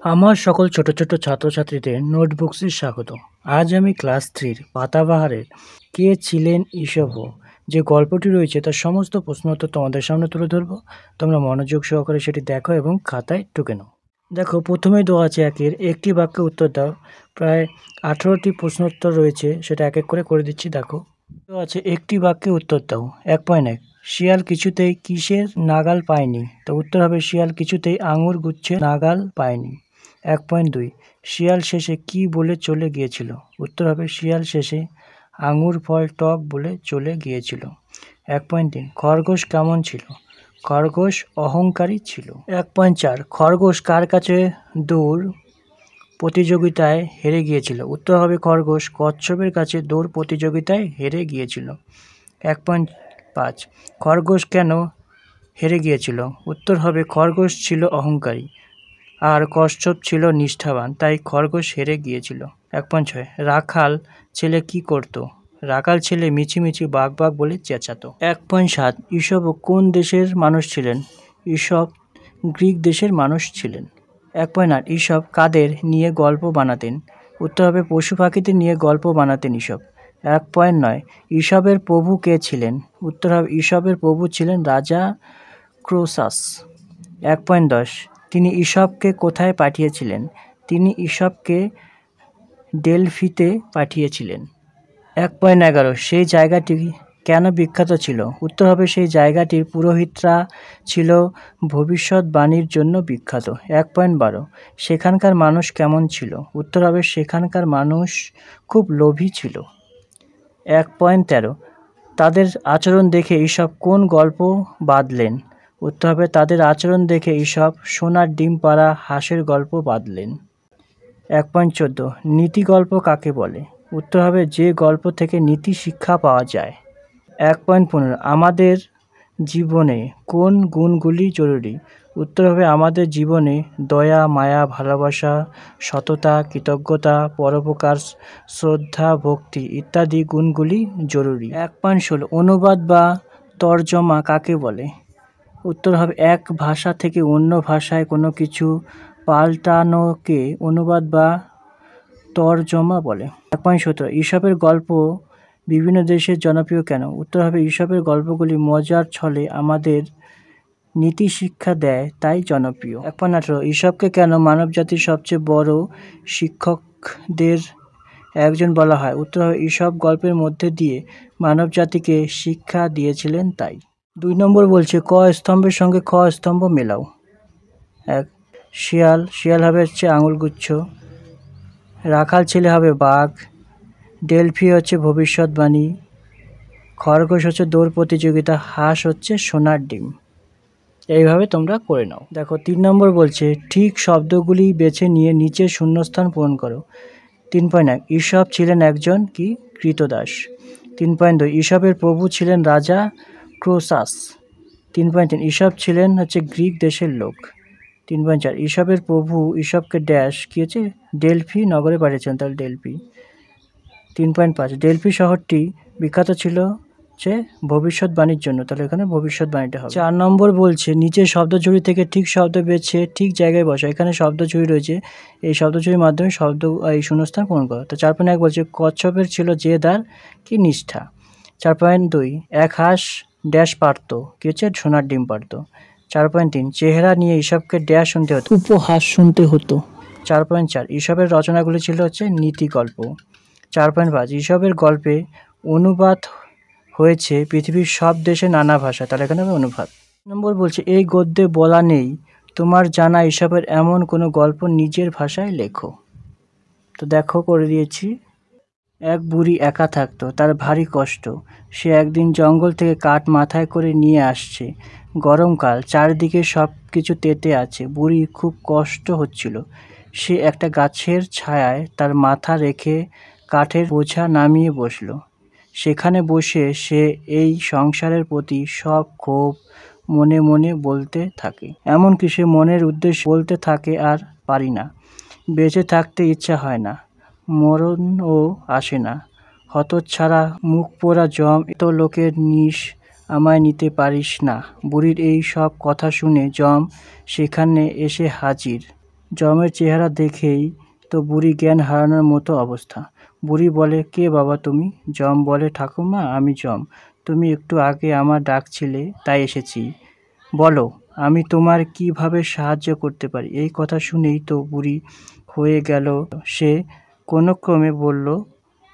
আমার সকল ছোট ছোট ছাত্রছাত্রীদের নোটবুকসে স্বাগত। আজ আমি ক্লাস 3 পাতাবাহারের কে ছিলেন ঈশভ যে গল্পটি রয়েছে তার সমস্ত প্রশ্ন উত্তর তোমাদের সামনে তুলে ধরবো। তোমরা মনোযোগ সহকারে সেটি দেখো এবং খাতায় টুকে নাও। দেখো, প্রথমেই দেওয়া আছে একটি বাক্যে উত্তর দাও। প্রায় 18টি প্রশ্ন উত্তর রয়েছে, সেটা এক এক করে দিচ্ছি। দেখো, দেওয়া আছে একটি বাক্যে উত্তর দাও। 1.1 শিয়াল কিছুতেই কিসের নাগাল পায়নি? তো উত্তর হবে শিয়াল কিছুতেই আঙুর গুচ্ছের নাগাল পায়নি। 1.2 শিয়াল শেষে কি বলে চলে গিয়েছিল? উত্তর হবে শিয়াল শেষে আঙুর ফল টক বলে চলে গিয়েছিল। 1.3 খরগোশ কেমন ছিল? খরগোশ অহংকারী ছিল। 1.4 খরগোশ কার কাছে দৌড় প্রতিযোগিতায় হেরে গিয়েছিল? উত্তর হবে খরগোশ কচ্ছপের কাছে দৌড় প্রতিযোগিতায় হেরে গিয়েছিল। 1.5 খরগোশ কেন হেরে গিয়েছিল? উত্তর হবে খরগোশ ছিল অহংকারী আর কচ্ছপ ছিল নিষ্ঠাবান, তাই খরগোশ হেরে গিয়েছিল। 1.6 রাখাল ছেলে কি করত? রাখাল ছেলে মিছিমিছি বাঘ বাঘ বলে চেঁচাতো। 1.7 ঈশভ কোন দেশের মানুষ ছিলেন? ঈশভ গ্রিক দেশের মানুষ ছিলেন। 1.8 ঈশভ কাদের নিয়ে গল্প বানাতেন? উত্তর হবে পশু পাখিদের নিয়ে গল্প বানাতেন ঈশভ। 1.9 ঈশভের প্রভু কে ছিলেন? উত্তর হবে ঈশভের প্রভু ছিলেন রাজা ক্রোসাস। 1.10 তিনি ঈশভকে কোথায় পাঠিয়েছিলেন? তিনি ঈশভকে ডেলফিতে পাঠিয়েছিলেন। 1.11 সেই জায়গাটি কেন বিখ্যাত ছিল? উত্তর হবে সেই জায়গাটির পুরোহিতরা ছিল ভবিষ্যৎবাণীর জন্য বিখ্যাত। 1.12 সেখানকার মানুষ কেমন ছিল? উত্তর হবে সেখানকার মানুষ খুব লোভী ছিল। 1.13 তাদের আচরণ দেখে ঈশভ কোন গল্প বাঁধলেন? উত্তর হবে তাদের আচরণ দেখে ঈশভ সোনার ডিম পাড়া হাঁসের গল্প বাঁধলেন। 1.14 নীতি গল্প কাকে বলে? উত্তর হবে যে গল্প থেকে নীতি শিক্ষা পাওয়া যায়। 1.15 আমাদের জীবনে কোন গুণগুলি জরুরি? উত্তর হবে আমাদের জীবনে দয়া, মায়া, ভালোবাসা, সততা, কৃতজ্ঞতা, পরোপকার, শ্রদ্ধা, ভক্তি ইত্যাদি গুণগুলি জরুরি। 1.16 অনুবাদ বা তর্জমা কাকে বলে? উত্তর হবে এক ভাষা থেকে অন্য ভাষায় কোনো কিছু পাল্টানোকে অনুবাদ বা তর্জমা বলে। 1.17 ঈশভের গল্প বিভিন্ন দেশে জনপ্রিয় কেন? উত্তর হবে ঈশভের গল্পগুলি মজার ছলে আমাদের নীতি শিক্ষা দেয়, তাই জনপ্রিয়। 1.18 ঈশভকে কেন মানবজাতির সবচেয়ে বড় শিক্ষকদের একজন বলা হয়? উত্তর হবে ঈশভ গল্পের মধ্যে দিয়ে মানবজাতিকে শিক্ষা দিয়েছিলেন, তাই। 2 নম্বর বলছে ক স্তম্ভের সঙ্গে খ স্তম্ভ মেলাও। 1 শিয়াল হবে আঙুলগুচ্ছ, রাখাল ছেলে হবে বাঘ, ডেলফি হচ্ছে ভবিষ্যৎবাণী, খরগোশ হচ্ছে দৌড় প্রতিযোগিতা, হাঁস হচ্ছে সোনার ডিম। এইভাবে তোমরা করে নাও। দেখো 3 নম্বর বলছে ঠিক শব্দগুলি বেছে নিয়ে নিচে শূন্যস্থান পূরণ করো। 3.1 ঈশভ ছিলেন একজন কি কৃতদাস। 3.2 ঈশভের প্রভু ছিলেন রাজা ক্রোসাস। 3.3 ঈশভ ছিলেন গ্রিক দেশের লোক। 3.4 ঈশভের প্রভু ঈশভকে ড্যাশ কি হচ্ছে ডেলফি নগরে পাঠিয়েছেন, তাহলে ডেলফি। 3.5 ডেলফি শহরটি বিখ্যাত ছিল ভবিষ্যৎবাণীর জন্য, তাহলে এখানে ভবিষ্যৎবাণীটা হবে। 4 নম্বর বলছে নিচের শব্দঝুড়ি থেকে ঠিক শব্দ বেছে ঠিক জায়গায় বসা। এখানে শব্দঝুড়ি রয়েছে, এই শব্দঝুড়ির মাধ্যমে এই শূন্যস্থান পূরণ করা। তো 4.1 বলছে কচ্ছপের ছিল জেদার কি নিষ্ঠা। 4.2 এক হাঁস ড্যাশ পারত কি হচ্ছে সোনার ডিম পারত। 4.3 চেহারা নিয়ে ঈশভকে ড্যাশ শুনতে হতো, উপহাস শুনতে হতো। 4.4 ঈশভের রচনাগুলি ছিল নীতি গল্প। 4.5 ঈশভের গল্পে অনুবাদ হয়েছে পৃথিবীর সব দেশে নানা ভাষা, তাহলে এখানে হবে অনুবাদ। নম্বর বলছে এই গদ্যে বলা নেই তোমার জানা ঈশভের এমন কোনো গল্প নিজের ভাষায় লেখো। তো দেখো করে দিয়েছি। এক বুড়ি একা থাকতো, তার ভারী কষ্ট। সে একদিন জঙ্গল থেকে কাঠ মাথায় করে নিয়ে আসছে। গরমকাল, চারদিকে সব কিছু তেতে আছে, বুড়ি খুব কষ্ট হচ্ছিল। সে একটা গাছের ছায়ায় তার মাথা রেখে কাঠের বোঝা নামিয়ে বসল। সেখানে বসে সে এই সংসারের প্রতি সব ক্ষোভ মনে মনে বলতে থাকে। এমনকি সে মনের উদ্দেশ্যে বলতে থাকে আর পারি না, বেঁচে থাকতে ইচ্ছা হয় না, মরণও আসে না, হতচ্ছাড়া মুখ পোড়া জম, এত লোকের নিশ আমায় নিতে পারিস না। বুড়ির এই সব কথা শুনে জম সেখানে এসে হাজির। যমের চেহারা দেখেই তো বুড়ি জ্ঞান হারানোর মতো অবস্থা। বুড়ি বলে, কে বাবা তুমি? যম বলে, ঠাকুমা আমি যম, তুমি একটু আগে আমার ডাকছিলে তাই এসেছি, বলো আমি তোমার কিভাবে সাহায্য করতে পারি। এই কথা শুনেই তো বুড়ি হয়ে গেল। সে কোনক্রমে বলল,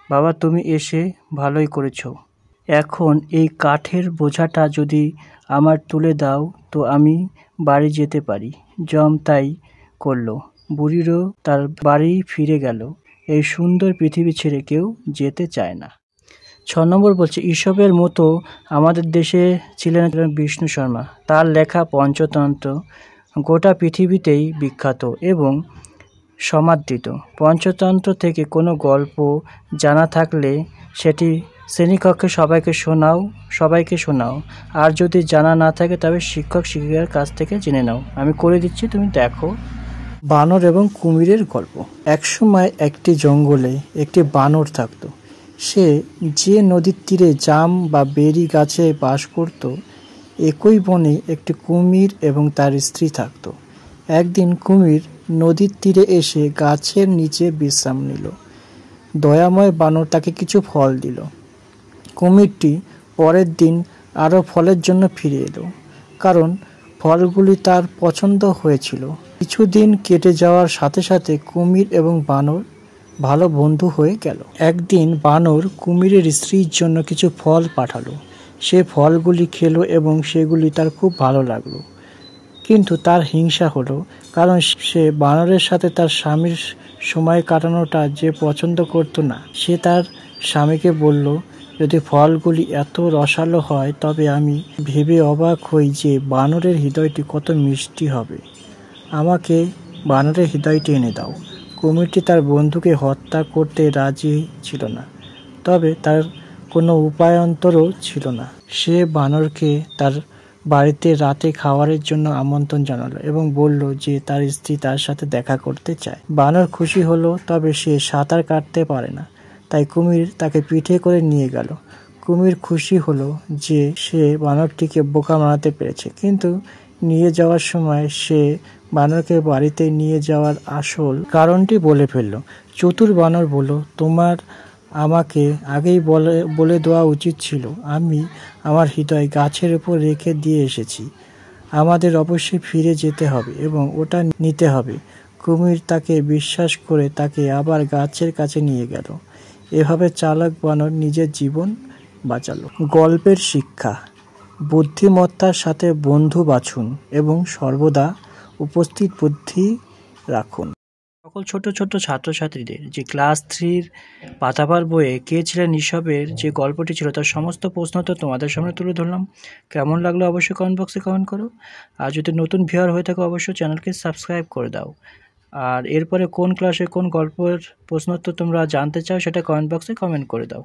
বাবা তুমি এসে ভালোই করেছ। এখন এই কাঠের বোঝাটা যদি আমার তুলে দাও তো আমি বাড়ি যেতে পারি। যম তাই করল। বুড়িরও তার বাড়ি ফিরে গেল। এই সুন্দর পৃথিবী ছেড়ে কেউ যেতে চায় না। 6 নম্বর বলছে, ঈশপের মতো আমাদের দেশে ছিলেন বিষ্ণু শর্মা। তার লেখা পঞ্চতন্ত্র গোটা পৃথিবীতেই বিখ্যাত এবং সমাদৃত। পঞ্চতন্ত্র থেকে কোনো গল্প জানা থাকলে সেটি শ্রেণীকক্ষে সবাইকে শোনাও। আর যদি জানা না থাকে তবে শিক্ষক শিক্ষিকার কাছ থেকে জেনে নাও। আমি করে দিচ্ছি, তুমি দেখো। বানর এবং কুমিরের গল্প। একসময় একটি জঙ্গলে একটি বানর থাকত। সে যে নদীর তীরে জাম বা বেরি গাছে বাস করত, একই বনে একটি কুমির এবং তার স্ত্রী থাকত। একদিন কুমির নদীর তীরে এসে গাছের নিচে বিশ্রাম নিল। দয়াময় বানর তাকে কিছু ফল দিল। কুমিরটি পরের দিন আরও ফলের জন্য ফিরে এলো, কারণ ফলগুলি তার পছন্দ হয়েছিল। কিছুদিন কেটে যাওয়ার সাথে সাথে কুমির এবং বানর ভালো বন্ধু হয়ে গেল। একদিন বানর কুমিরের স্ত্রীর জন্য কিছু ফল পাঠালো। সে ফলগুলি খেলো এবং সেগুলি তার খুব ভালো লাগলো। কিন্তু তার হিংসা হলো, কারণ সে বানরের সাথে তার স্বামীর সময় কাটানোটা যে পছন্দ করতো না। সে তার স্বামীকে বলল, যদি ফলগুলি এত রসালো হয় তবে আমি ভেবে অবাক হই যে বানরের হৃদয়টি কত মিষ্টি হবে। আমাকে বানরের হৃদয়টি এনে দাও। কুমিরটি তার বন্ধুকে হত্যা করতে রাজি ছিল না, তবে তার কোনো উপায়ান্তরও ছিল না। সে বানরকে তার বাড়িতে রাতে খাবারের জন্য আমন্ত্রণ জানালো এবং বলল যে তার স্ত্রী তার সাথে দেখা করতে চায়। বানর খুশি হলো, তবে সে সাঁতার কাটতে পারে না, তাই কুমির তাকে পিঠে করে নিয়ে গেল। কুমির খুশি হলো যে সে বানরটিকে বোকা বানাতে পেরেছে, কিন্তু নিয়ে যাওয়ার সময় সে বানরকে বাড়িতে নিয়ে যাওয়ার আসল কারণটি বলে ফেলল। চতুর বানর বলল, তোমার আমাকে আগেই বলে দেওয়া উচিত ছিল। আমি আমার হৃদয় গাছের উপর রেখে দিয়ে এসেছি। আমাদের অবশ্যই ফিরে যেতে হবে এবং ওটা নিতে হবে। কুমির তাকে বিশ্বাস করে তাকে আবার গাছের কাছে নিয়ে গেল। এভাবে চালাক বানর নিজের জীবন বাঁচালো। গল্পের শিক্ষা: বুদ্ধিমত্তার সাথে বন্ধু বাছুন এবং সর্বদা উপস্থিত বুদ্ধি রাখুন। সকল ছোট ছোট ছাত্রছাত্রীদের যে ক্লাস 3-র পাতাবার বইয়ে কে ছিলেন ঈশপের যে গল্পটি ছিল তার সমস্ত প্রশ্ন তো তোমাদের সামনে তুলে ধরলাম। কেমন লাগলো অবশ্যই কমেন্ট বক্সে কমেন্ট করো। আর যদি নতুন ভিউয়ার হয়ে থাকো অবশ্যই চ্যানেলকে সাবস্ক্রাইব করে দাও। আর এরপরে কোন ক্লাসে কোন গল্পের প্রশ্নোত্তর তোমরা জানতে চাও সেটা কমেন্ট বক্সে কমেন্ট করে দাও।